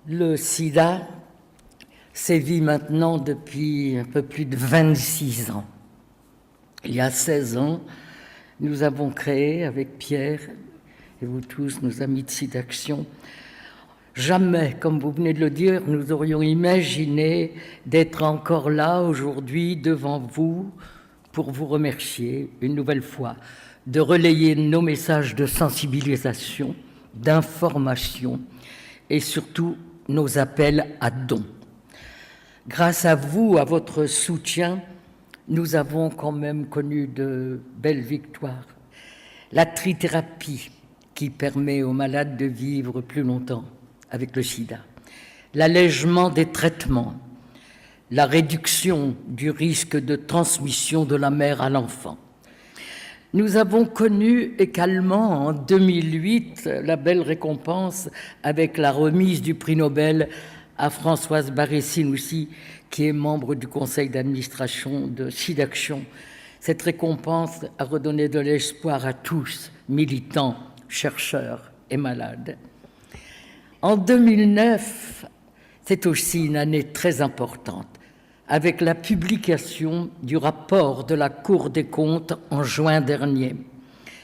Le sida sévit maintenant depuis un peu plus de 26 ans. Il y a 16 ans, nous avons créé avec Pierre et vous tous, nos amis de SIDAction, jamais, comme vous venez de le dire, nous aurions imaginé d'être encore là aujourd'hui devant vous pour vous remercier une nouvelle fois, de relayer nos messages de sensibilisation, d'information et surtout nos appels à dons. Grâce à vous, à votre soutien, nous avons quand même connu de belles victoires. La trithérapie qui permet aux malades de vivre plus longtemps avec le sida, l'allègement des traitements, la réduction du risque de transmission de la mère à l'enfant. Nous avons connu également en 2008 la belle récompense avec la remise du prix Nobel à Françoise Barré-Sinoussi, qui est membre du conseil d'administration de SIDAction. Cette récompense a redonné de l'espoir à tous, militants, chercheurs et malades. En 2009, c'est aussi une année très importante, avec la publication du rapport de la Cour des comptes en juin dernier.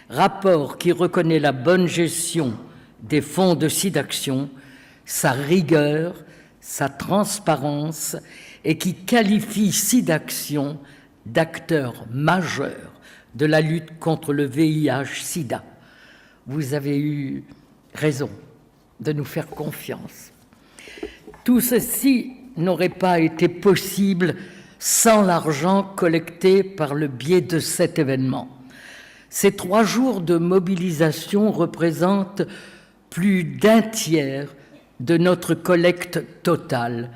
Rapport qui reconnaît la bonne gestion des fonds de SIDAction, sa rigueur, sa transparence et qui qualifie SIDAction d'acteur majeur de la lutte contre le VIH-Sida. Vous avez eu raison de nous faire confiance. Tout ceci n'aurait pas été possible sans l'argent collecté par le biais de cet événement. Ces 3 jours de mobilisation représentent plus d'un tiers de notre collecte totale,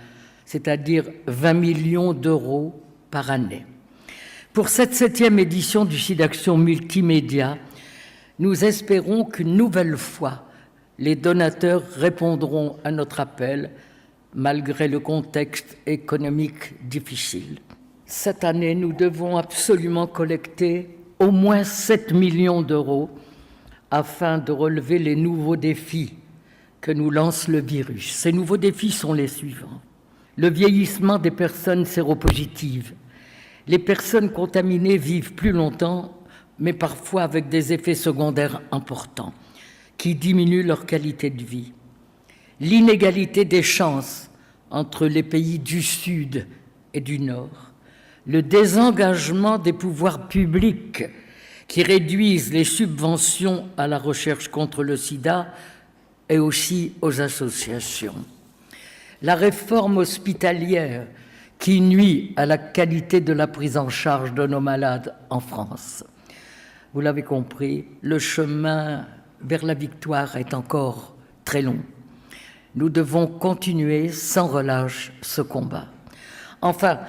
c'est-à-dire 20 millions d'euros par année. Pour cette 7e édition du SIDAction Multimédia, nous espérons qu'une nouvelle fois, les donateurs répondront à notre appel, malgré le contexte économique difficile. Cette année, nous devons absolument collecter au moins 7 millions d'euros afin de relever les nouveaux défis que nous lance le virus. Ces nouveaux défis sont les suivants. Le vieillissement des personnes séropositives. Les personnes contaminées vivent plus longtemps, mais parfois avec des effets secondaires importants qui diminuent leur qualité de vie. L'inégalité des chances entre les pays du Sud et du Nord. Le désengagement des pouvoirs publics qui réduisent les subventions à la recherche contre le sida et aussi aux associations. La réforme hospitalière qui nuit à la qualité de la prise en charge de nos malades en France. Vous l'avez compris, le chemin vers la victoire est encore très long. Nous devons continuer sans relâche ce combat. Enfin,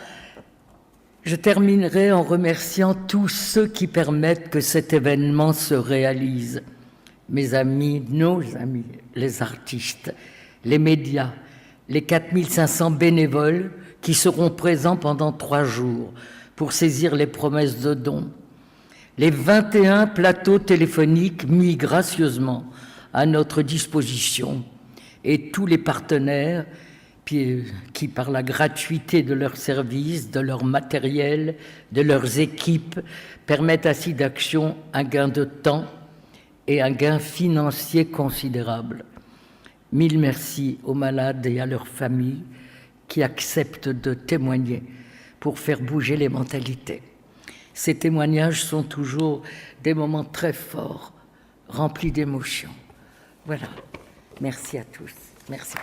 je terminerai en remerciant tous ceux qui permettent que cet événement se réalise. Mes amis, nos amis, les artistes, les médias, les 4500 bénévoles qui seront présents pendant 3 jours pour saisir les promesses de dons, les 21 plateaux téléphoniques mis gracieusement à notre disposition et tous les partenaires qui, par la gratuité de leurs services, de leur matériel, de leurs équipes, permettent à SIDAction un gain de temps et un gain financier considérable. Mille merci aux malades et à leurs familles qui acceptent de témoigner pour faire bouger les mentalités. Ces témoignages sont toujours des moments très forts, remplis d'émotions. Voilà. Merci à tous. Merci.